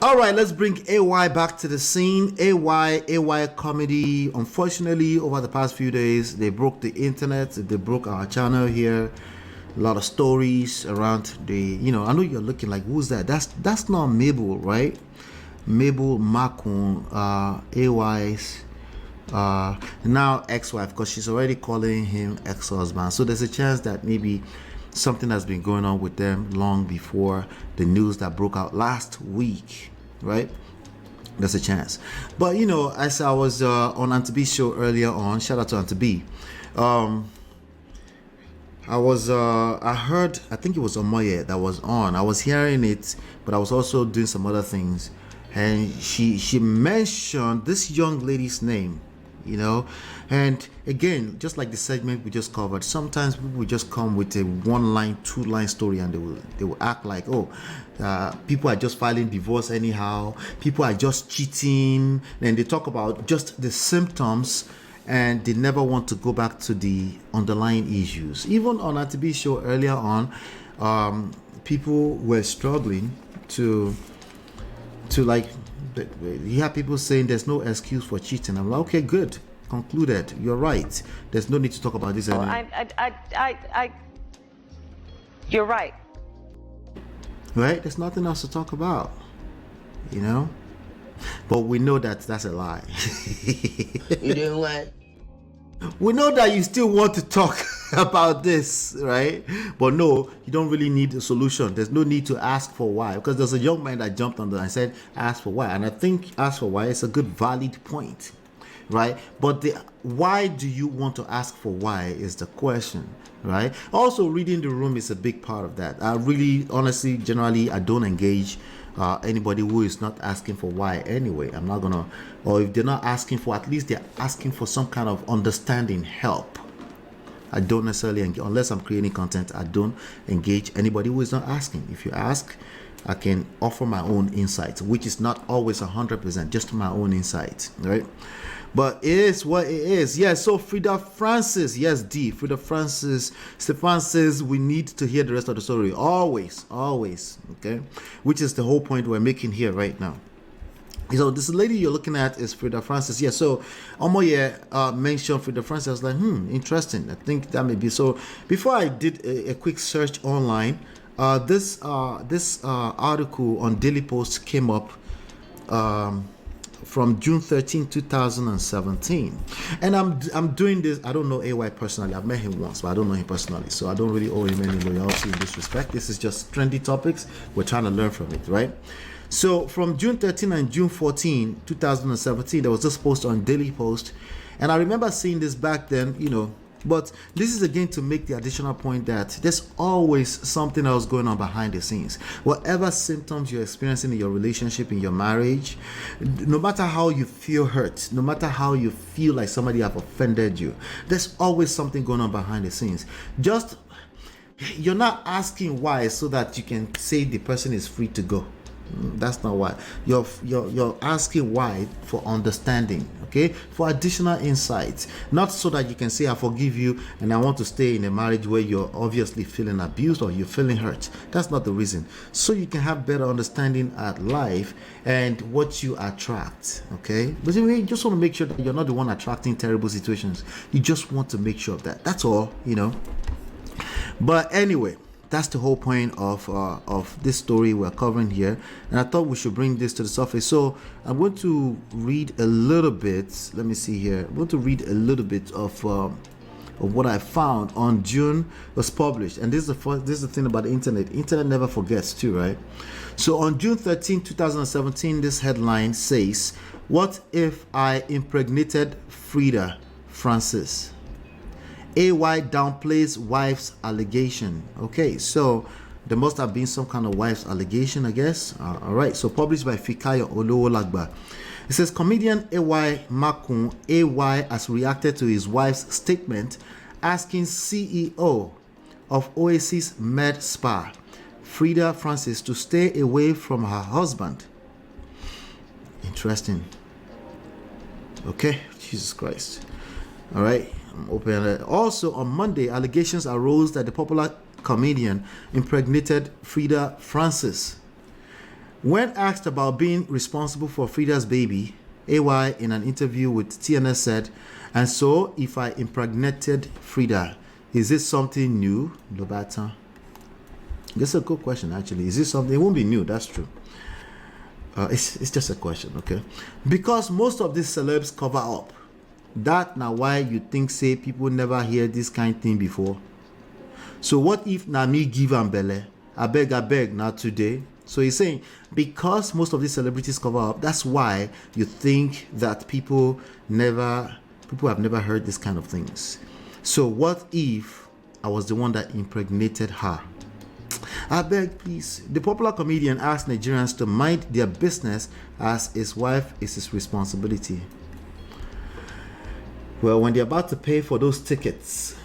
All right, let's bring AY back to the scene. AY comedy. Unfortunately, over the past few days, they broke the internet. They broke our channel here. A lot of stories around the. I know you're looking like, who's that? That's not Mabel, right? Mabel Makun, AY's now ex-wife, because she's already calling him ex-husband. So there's a chance that maybe something has been going on with them long before the news that broke out last week, right? There's a chance. But as I was on Auntie B's show earlier on, shout out to Auntie B. I heard, I think it was Omoye that was on. I was hearing it, but I was also doing some other things, and she mentioned this young lady's name. And again, just like the segment we just covered, sometimes people will just come with a 1-line, 2-line story, and they will act like, people are just filing divorce anyhow, people are just cheating, and they talk about just the symptoms, and they never want to go back to the underlying issues. Even on Auntie B's show earlier on, people were struggling to like, you have people saying there's no excuse for cheating. I'm like, okay, good, concluded. You're right. There's no need to talk about this anymore. You're right. Right? There's nothing else to talk about. But we know that that's a lie. You doing what? We know that you still want to talk about this, right? But no, you don't really need a solution. There's no need to ask for why, because there's a young man that jumped on there and said, ask for why. And I think ask for why is a good, valid point, right? But why do you want to ask for why is the question, right? Also, reading the room is a big part of that. I really, honestly, generally, I don't engage anybody who is not asking for why anyway. I'm not gonna, or if they're not asking for, at least they're asking for some kind of understanding, help. I don't necessarily engage, unless I'm creating content, I don't engage anybody who is not asking. If you ask, I can offer my own insights, which is not always 100%, just my own insights, right? But it is what it is. Yes, so Frida Francis, yes, Frida Francis, Stefan says we need to hear the rest of the story. Always, okay? Which is the whole point we're making here right now. So this lady you're looking at is Frida Francis. Yeah, so Omoye mentioned Frida Francis. I was like, interesting. I think that may be. So before I did a quick search online, this article on Daily Post came up from June 13, 2017. And I'm doing this. I don't know AY personally. I've met him once, but I don't know him personally. So I don't really owe him any loyalty in this respect. This is just trendy topics. We're trying to learn from it, right? So from June 13 and June 14, 2017, there was this post on Daily Post. And I remember seeing this back then, but this is again to make the additional point that there's always something else going on behind the scenes. Whatever symptoms you're experiencing in your relationship, in your marriage, no matter how you feel hurt, no matter how you feel like somebody have offended you, there's always something going on behind the scenes. Just, you're not asking why so that you can say the person is free to go. That's not why. You're asking why for understanding, okay, for additional insights, not so that you can say I forgive you and I want to stay in a marriage where you're obviously feeling abused or you're feeling hurt. That's not the reason. So you can have better understanding at life and what you attract, okay? But you just want to make sure that you're not the one attracting terrible situations. You just want to make sure of that. That's all, But anyway, that's the whole point of this story we're covering here, and I thought we should bring this to the surface. So I'm going to read a little bit. Let me see here. I'm going to read a little bit of what I found on June was published. And this is the thing about the internet. Internet never forgets too, right? So on June 13, 2017, this headline says, "What if I impregnated Frida Francis? AY downplays wife's allegation." Okay, so there must have been some kind of wife's allegation, I guess. All right, so published by Fikayo Olowolagba. It says, comedian AY Makun, AY has reacted to his wife's statement asking CEO of Oasis Med Spa, Frida Francis, to stay away from her husband. Interesting. Okay, Jesus Christ. All right. Open. Also on Monday, allegations arose that the popular comedian impregnated Frida Francis. When asked about being responsible for Frida's baby, AY in an interview with TNS said, "And so, if I impregnated Frida, is this something new?" Lobata. That's a good question, actually. Is this something? It won't be new, that's true. It's just a question, okay? Because most of these celebs cover up. That now why you think, say, people never hear this kind of thing before. So what if na me give am belle? I beg, not today. So he's saying, because most of these celebrities cover up, that's why you think that people have never heard this kind of things. So what if I was the one that impregnated her? I beg, please. The popular comedian asked Nigerians to mind their business as his wife is his responsibility. Well, when they're about to pay for those tickets,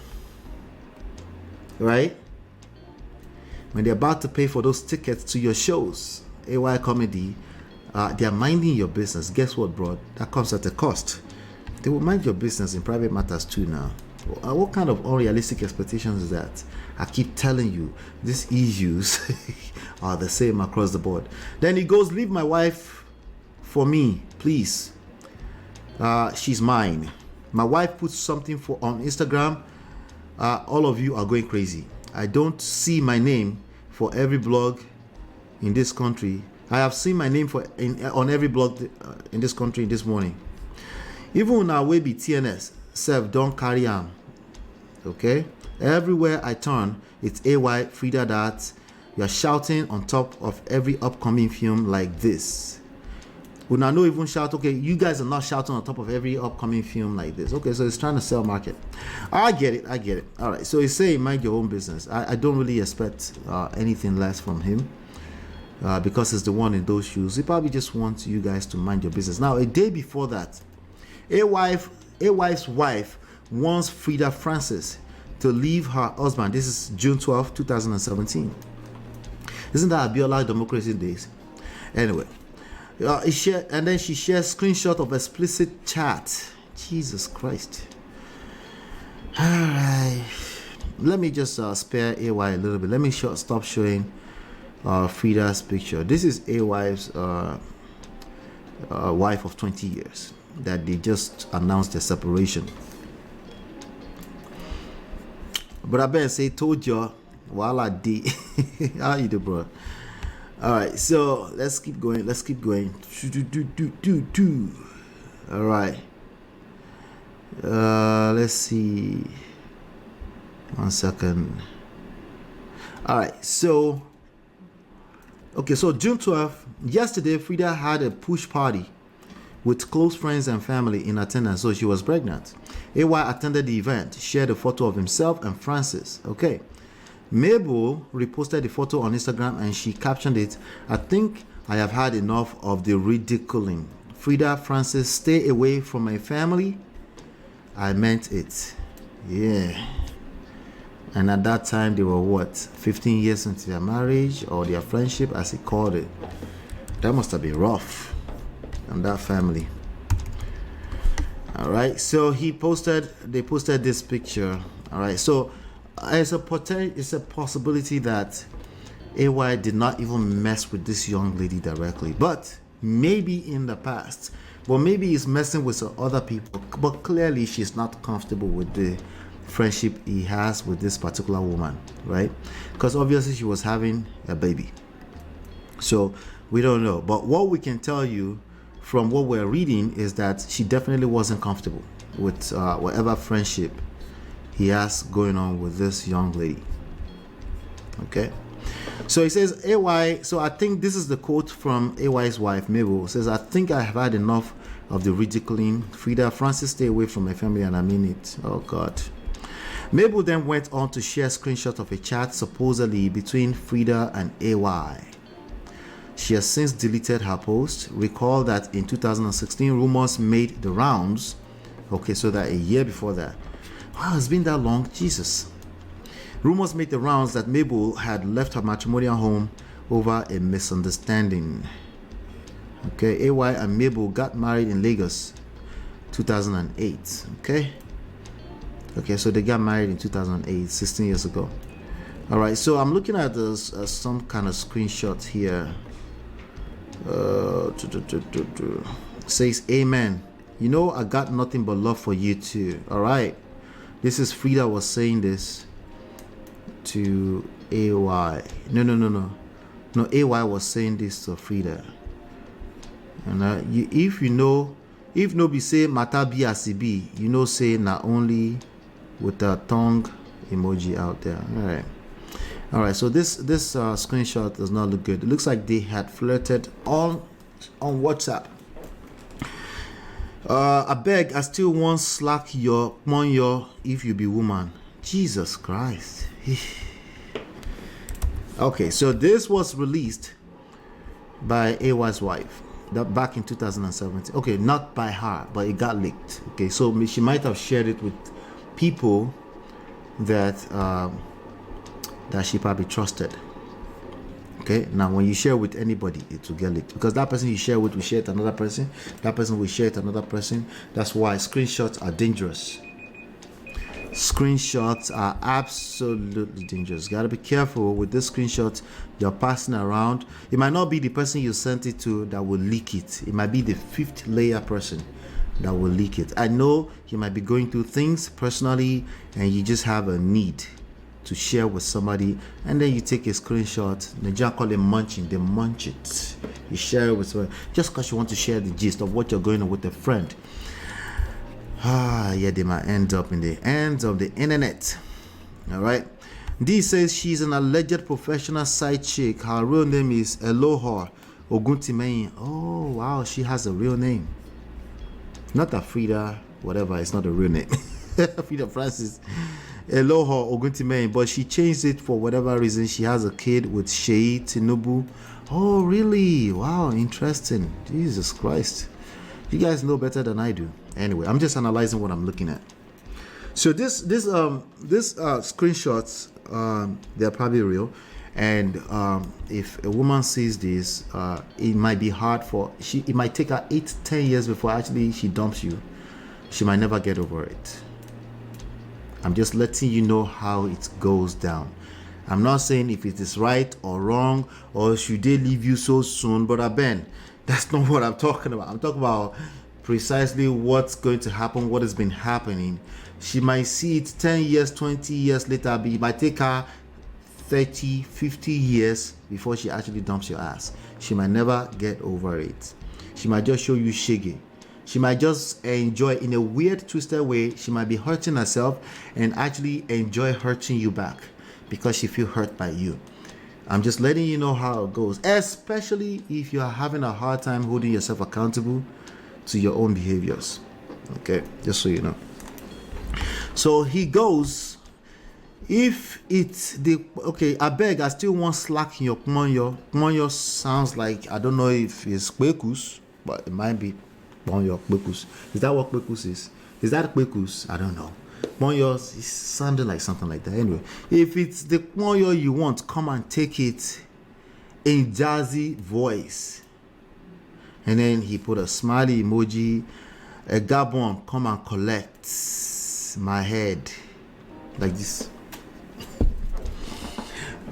right? When they're about to pay for those tickets to your shows, AY Comedy, they're minding your business. Guess what, bro? That comes at a cost. They will mind your business in private matters too now. What kind of unrealistic expectations is that? I keep telling you, these issues are the same across the board. Then he goes, "Leave my wife for me, please. She's mine." My wife puts something on Instagram. All of you are going crazy. I don't see my name for every blog in this country. I have seen my name on every blog in this country this morning. Even when I will be TNS, self don't carry am. Okay? Everywhere I turn, it's AY Frida that you are shouting on top of every upcoming film like this. Would not even shout, okay, you guys are not shouting on top of every upcoming film like this. Okay, so he's trying to sell market. I get it. All right, so he's saying mind your own business. I don't really expect anything less from him because he's the one in those shoes. He probably just wants you guys to mind your business. Now, a day before that, AY's wife wants Frida Francis to leave her husband. This is June 12, 2017. Isn't that Abiola democracy days? Anyway. And then she shares screenshot of explicit chat. Jesus Christ. All right. Let me just spare AY a little bit. Let me stop showing Frida's picture. This is AY's wife of 20 years that they just announced their separation. But I better say, told you while I did. How you do, bro? All right, so let's keep going. All right. Let's see. 1 second. All right, so June 12th, yesterday, Frida had a push party with close friends and family in attendance, so she was pregnant. AY attended the event, shared a photo of himself and Francis. Okay. Mabel reposted the photo on Instagram and she captioned it, "I think I have had enough of the ridiculing. Frida Francis, stay away from my family. I meant it." Yeah. And at that time, they were 15 years into their marriage or their friendship, as he called it. That must have been rough on that family. All right. So they posted this picture. All right. So it's a possibility that AY did not even mess with this young lady directly, but maybe in the past. But maybe he's messing with some other people. But clearly, she's not comfortable with the friendship he has with this particular woman, right? Because obviously she was having a baby. So we don't know. But what we can tell you from what we're reading is that she definitely wasn't comfortable with whatever friendship he has going on with this young lady. Okay, so he says, AY, so I think this is the quote from AY's wife, Mabel, says, "I think I have had enough of the ridiculing. Frida Francis, stay away from my family, and I mean it." Oh God. Mabel then went on to share screenshots of a chat supposedly between Frida and AY. She has since deleted her post. Recall that in 2016, rumors made the rounds. Okay, so that a year before that. Wow, it's been that long. Jesus. Rumors made the rounds that Mabel had left her matrimonial home over a misunderstanding. Okay, AY and Mabel got married in Lagos 2008. Okay, so they got married in 2008, 16 years ago. All right, so I'm looking at this, some kind of screenshot here. Says amen. You know, I got nothing but love for you too. All right, this is Frida was saying this to AY. No, AY was saying this to Frida. And if no be say mata be as it be, you know, say not only with a tongue emoji out there. All right, so this screenshot does not look good. It looks like they had flirted on WhatsApp. I beg, I still want slack your monyo if you be woman. Jesus Christ. Okay, so this was released by AY's wife back in 2017. Okay, not by her, but it got leaked. Okay, so she might have shared it with people that she probably trusted. Okay, now when you share with anybody, it will get leaked because that person you share with will share it to another person. That person will share it to another person. That's why screenshots are dangerous. Screenshots are absolutely dangerous. Gotta be careful with this screenshot you're passing around. It might not be the person you sent it to that will leak it. It might be the fifth layer person that will leak it. I know you might be going through things personally and you just have a need to share with somebody, and then you take a screenshot. Nigeria call it munching. They munch it. You share it with someone just because you want to share the gist of what you're going on with a friend. Yeah, they might end up in the ends of the internet. All right. D says she's an alleged professional side chick. Her real name is Elohor Oguntimeyin. Oh wow, she has a real name. Not a Frida, whatever. It's not a real name. Frida Francis. Elohor Oguntimeyin, but she changed it for whatever reason. She has a kid with Shei Tinubu. Oh really? Wow, interesting. Jesus Christ. You guys know better than I do. Anyway, I'm just analyzing what I'm looking at. So this screenshots, they're probably real, and if a woman sees this, it might be hard for it might take her 8-10 years before actually she dumps you. She might never get over it. I'm just letting you know how it goes down. I'm not saying if it is right or wrong or should they leave you so soon, Brother Ben. That's not what I'm talking about. I'm talking about precisely what's going to happen, what has been happening. She might see it 10 years, 20 years later, but it might take her 30, 50 years before she actually dumps your ass. She might never get over it. She might just show you shiggy. She might just enjoy in a weird, twisted way. She might be hurting herself and actually enjoy hurting you back because she feels hurt by you. I'm just letting you know how it goes, especially if you are having a hard time holding yourself accountable to your own behaviors. Okay, just so you know. So he goes, if it's the okay, I beg, I still want slack in your kmonyo. Kmonyo sounds like, I don't know if it's kwekus, but it might be kmonyo kwekus. Is that what kwekus is? Is that kwekus? I don't know. Kmonyo is sounding like something like that. Anyway, if it's the kmonyo you want, come and take it in jazzy voice. And then he put a smiley emoji. A Gabon, come and collect my head. Like this.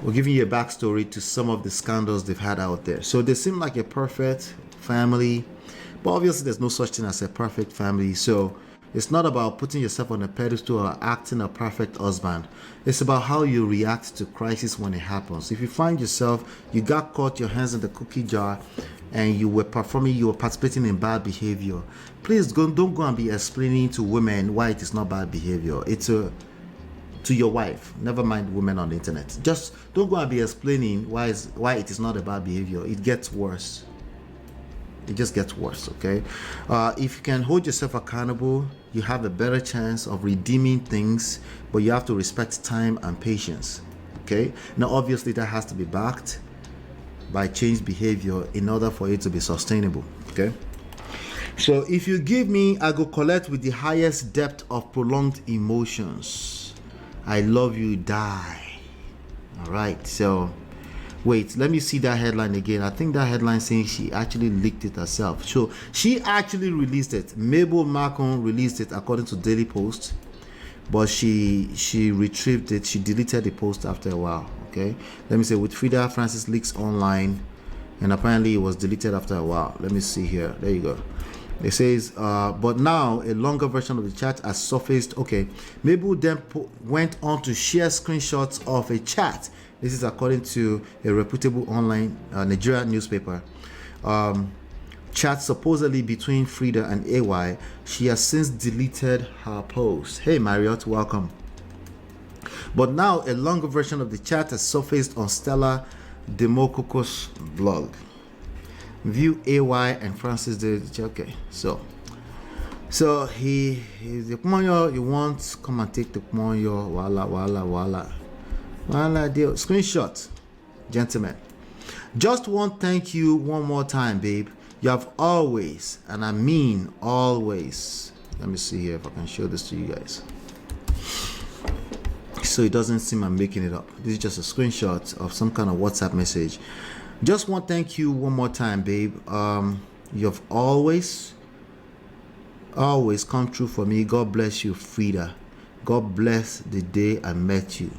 We're giving you a backstory to some of the scandals they've had out there. So they seem like a perfect family. But obviously there's no such thing as a perfect family. So it's not about putting yourself on a pedestal or acting a perfect husband. It's about how you react to crisis when it happens. If you find yourself, you got caught, your hands in the cookie jar, and you were participating in bad behavior, please don't go and be explaining to women why it is not bad behavior. It's to your wife. Never mind women on the internet. Just don't go and be explaining why it is not a bad behavior. It gets worse. It just gets worse, okay? If you can hold yourself accountable, you have a better chance of redeeming things, but you have to respect time and patience, okay? Now, obviously, that has to be backed by changed behavior in order for it to be sustainable, okay? So if you give me, I go collect with the highest depth of prolonged emotions. I love you, die. All right, so wait, let me see that headline again. I think that headline saying she actually leaked it herself. So she actually released it. Mabel Makun released it according to Daily Post, but she retrieved it. She deleted the post after a while. Okay, let me say with Frida Francis leaks online. and apparently it was deleted after a while. Let me see here. There you go. It says, but now a longer version of the chat has surfaced. Okay, Mabel then went on to share screenshots of a chat. This is according to a reputable online Nigerian newspaper. Chat supposedly between Frida and AY. She has since deleted her post. Hey Marriott, welcome. But now a longer version of the chat has surfaced on Stella Demokoko's blog. View AY and Francis did. Okay, so he the Kumonyo you want, come and take the Kumonyo. Wala deal. Screenshot, gentlemen. Just want thank you one more time, babe. You have always, and I mean always. Let me see here if I can show this to you guys. So it doesn't seem I'm making it up. This is just a screenshot of some kind of WhatsApp message. Just want thank you one more time, babe. You've always come true for me. God bless you, Frida. God bless the day I met you.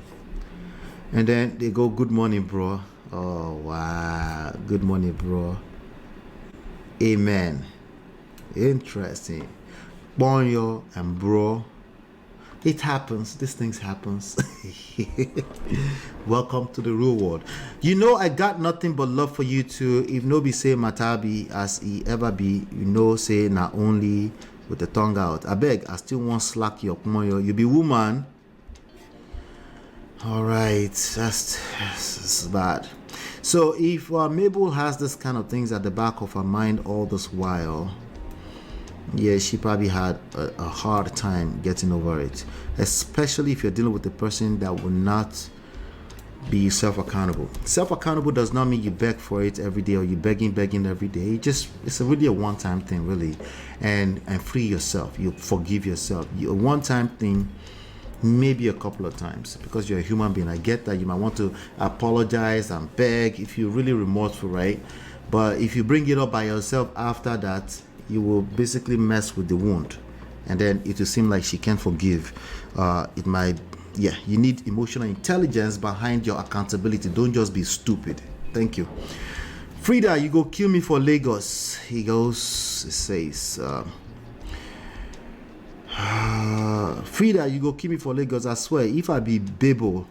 And then they go, good morning, bro. Oh, wow. Good morning, bro. Amen. Interesting. Bonyo and bro. It happens. These things happens. Welcome to the real world. You know I got nothing but love for you too. If no be say matabi as he ever be, you know say not only with the tongue out. I beg, I still want slack your kumoyo. You be woman. All right, that's bad. So if Mabel has this kind of things at the back of her mind all this while, yeah, she probably had a hard time getting over it, especially if you're dealing with a person that will not be self-accountable. Self-accountable does not mean you beg for it every day or you begging every day. It's really a one-time thing, really, and free yourself. You forgive yourself. A one-time thing, maybe a couple of times, because you're a human being. I get that you might want to apologize and beg if you're really remorseful, right? But if you bring it up by yourself after that, you will basically mess with the wound, and then it will seem like she can't forgive. It might, yeah, you need emotional intelligence behind your accountability. Don't just be stupid. Thank you. Frida, you go kill me for Lagos. He goes, it says, Frida, you go kill me for Lagos. I swear, if I be Babel,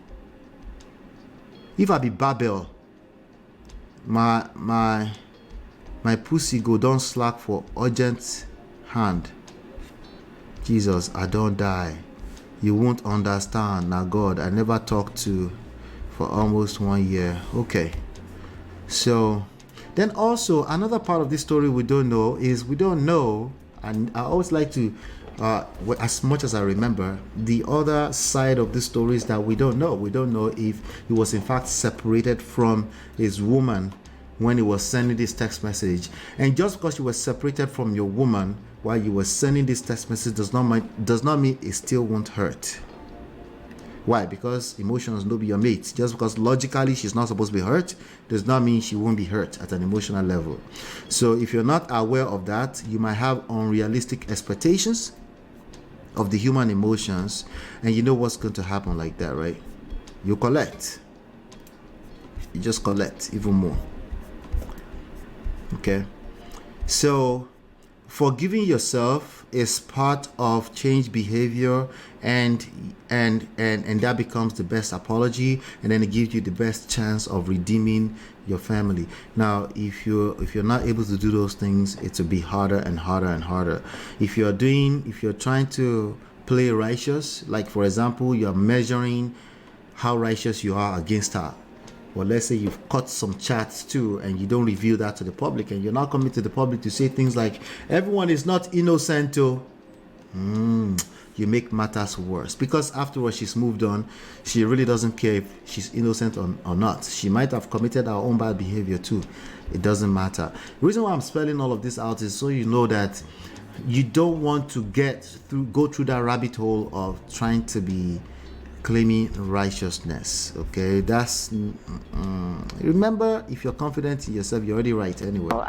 my pussy go don't slack for urgent hand. Jesus, I don't die. You won't understand. Now God, I never talked to for almost 1 year. Okay. So then also another part of this story we don't know is we don't know, and I always like to as much as I remember, the other side of the story is that we don't know. We don't know if he was in fact separated from his woman when he was sending this text message. And just because you were separated from your woman while you were sending this text message does not mean it still won't hurt. Why? Because emotions no be your mate. Just because logically she's not supposed to be hurt does not mean she won't be hurt at an emotional level. So if you're not aware of that, you might have unrealistic expectations of the human emotions, and you know what's going to happen like that, right? You collect. You just collect even more. Okay, so forgiving yourself is part of change behavior, and that becomes the best apology, and then it gives you the best chance of redeeming your family. Now, if you're not able to do those things, it will be harder and harder and harder. If you're trying to play righteous, like for example, you're measuring how righteous you are against her. Well, let's say you've cut some chats too, and you don't reveal that to the public, and you're not coming to the public to say things like, everyone is not innocent too. You make matters worse, because afterwards she's moved on. She really doesn't care if she's innocent or not. She might have committed her own bad behavior too. It doesn't matter. The reason why I'm spelling all of this out is so you know that you don't want to go through that rabbit hole of trying to be claiming righteousness. Okay, that's remember, if you're confident in yourself, you're already right anyway. Oh,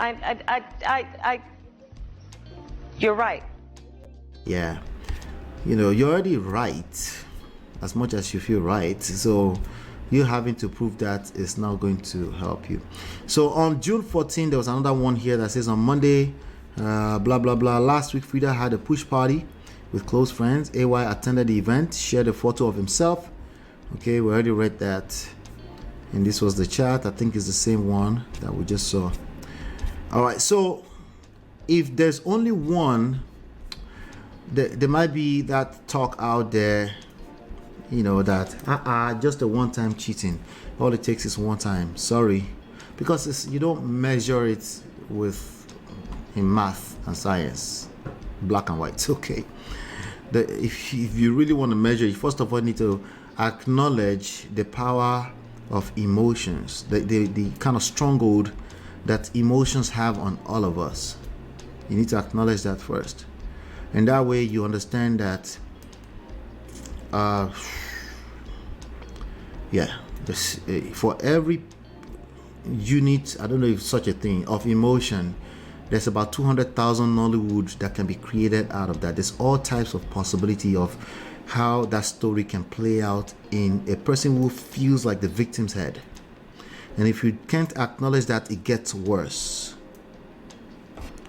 you're right. Yeah, you're already right as much as you feel right. So You having to prove that is not going to help you. So on June 14, there was another one here that says on Monday, blah blah blah. Last week, Frida had a push party with close friends. AY attended the event, shared a photo of himself. Okay, we already read that. And this was the chat. I think it's the same one that we just saw. All right, so if there's only one, there might be that talk out there, you know, that just a one-time cheating. All it takes is one time. Sorry, because you don't measure it with in math and science, black and white. Okay. If you really want to measure, you first of all need to acknowledge the power of emotions, the kind of stronghold that emotions have on all of us. You need to acknowledge that first, and that way you understand that for every unit, I don't know if such a thing, of emotion, there's about 200,000 Nollywood that can be created out of that. There's all types of possibility of how that story can play out in a person who feels like the victim's head. And if you can't acknowledge that, it gets worse.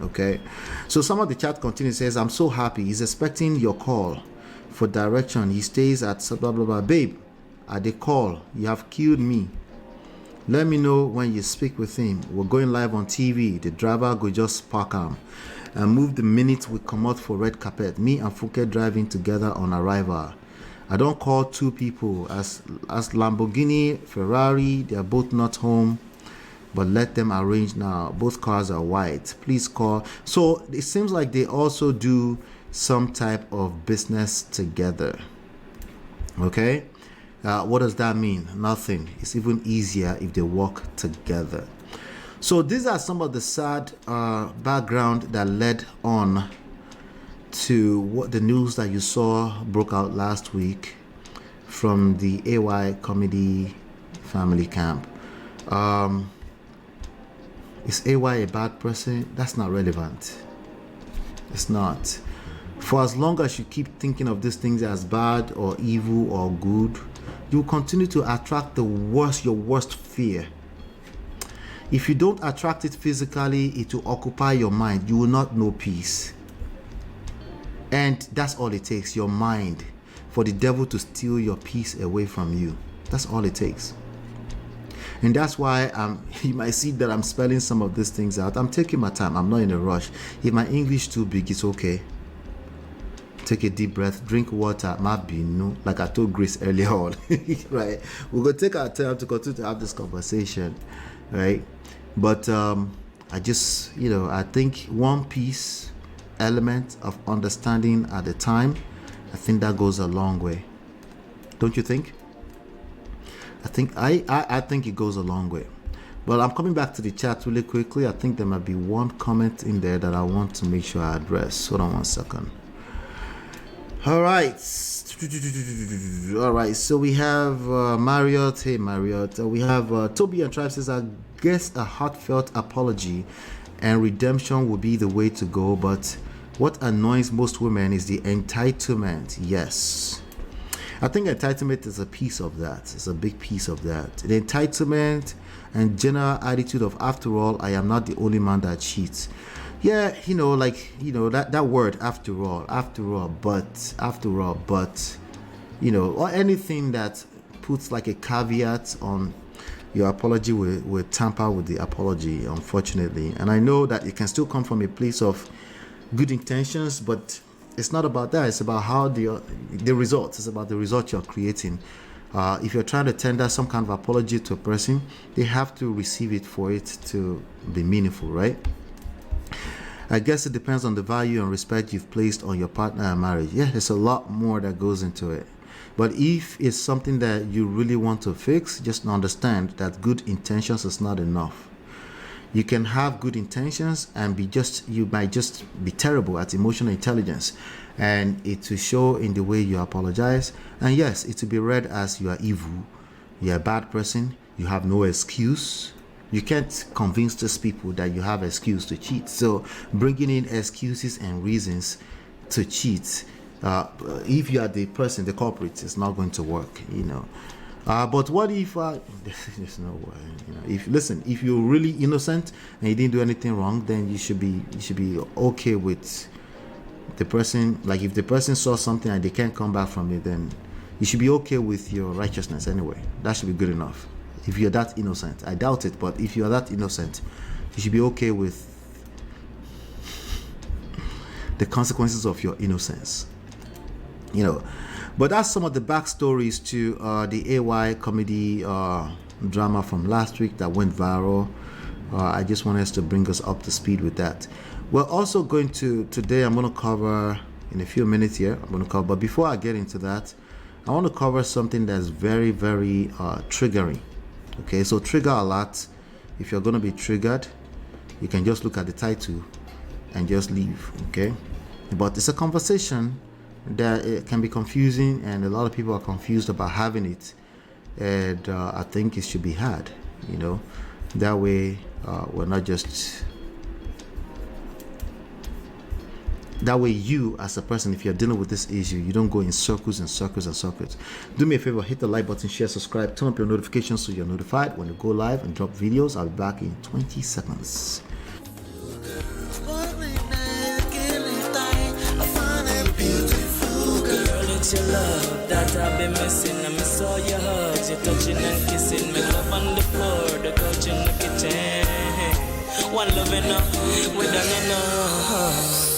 Okay, so some of the chat continues, says, I'm so happy. He's expecting your call for direction. He stays at blah blah blah. Babe, at the call, you have killed me. Let me know when you speak with him. We're going live on TV. The driver go just park him and move the minute we come out for red carpet. Me and Fuke driving together on arrival. I don't call two people as Lamborghini, Ferrari. They are both not home, but let them arrange now. Both cars are white. Please call. So it seems like they also do some type of business together. Okay. What does that mean? Nothing. It's even easier if they work together. So these are some of the sad background that led on to what the news that you saw broke out last week from the AY comedy family camp. Is AY a bad person? That's not relevant. It's not. For as long as you keep thinking of these things as bad or evil or good, you continue to attract your worst fear. If you don't attract it physically, it will occupy your mind. You will not know peace. And that's all it takes, your mind, for the devil to steal your peace away from you. That's all it takes. And that's why you might see that I'm spelling some of these things out. I'm taking my time. I'm not in a rush. If my English too big, it's okay. Take a deep breath, drink water, like I told Grace earlier on. Right? We're going to take our time to continue to have this conversation. Right? But I just, I think one piece element of understanding at a time, I think that goes a long way. Don't you think? I think it goes a long way. Well, I'm coming back to the chat really quickly. I think there might be one comment in there that I want to make sure I address. Hold on one second. All right. So we have Marriott. Hey, Marriott. We have Toby and Tribe says, I guess a heartfelt apology and redemption will be the way to go. But what annoys most women is the entitlement. Yes. I think entitlement is a piece of that. It's a big piece of that. The entitlement and general attitude of, after all, I am not the only man that cheats. Yeah, that word, after all, but, or anything that puts like a caveat on your apology will tamper with the apology, unfortunately. And I know that it can still come from a place of good intentions, but it's not about that. It's about how the results. It's about the result you're creating. If you're trying to tender some kind of apology to a person, they have to receive it for it to be meaningful, right? I guess it depends on the value and respect you've placed on your partner in marriage. Yeah, there's a lot more that goes into it. But if it's something that you really want to fix, just understand that good intentions is not enough. You can have good intentions and you might just be terrible at emotional intelligence, and it will show in the way you apologize. And yes, it will be read as you are evil, you're a bad person, you have no excuse. You can't convince these people that you have excuse to cheat. So bringing in excuses and reasons to cheat, if you are the person, the culprit, it's not going to work. But what if there's no way, you know, if you're really innocent and you didn't do anything wrong, then you should be okay with the person. Like if the person saw something and they can't come back from it, then you should be okay with your righteousness anyway. That should be good enough. If you're that innocent, I doubt it, but if you're that innocent, you should be okay with the consequences of your innocence, you know. But that's some of the backstories to the AY comedy drama from last week that went viral. I just want us to bring us up to speed with that. We're also going to, today I'm going to cover, in a few minutes here, I'm going to cover, but before I get into that, I want to cover something that's very, very triggering. Okay, so trigger alert. If you're going to be triggered, you can just look at the title and just leave, okay? But it's a conversation that it can be confusing, and a lot of people are confused about having it, and I think it should be had, you know. That way we're not just, that way you as a person, if you're dealing with this issue, you don't go in circles and circles and circles. Do me a favor, hit the like button, share, subscribe, turn up your notifications so you're notified when you go live and drop videos. I'll be back in 20 seconds. It's your love that I've been missing. I miss all your hugs, your touching and kissing. Make love on the floor, the couch in the kitchen. One love enough, we done enough.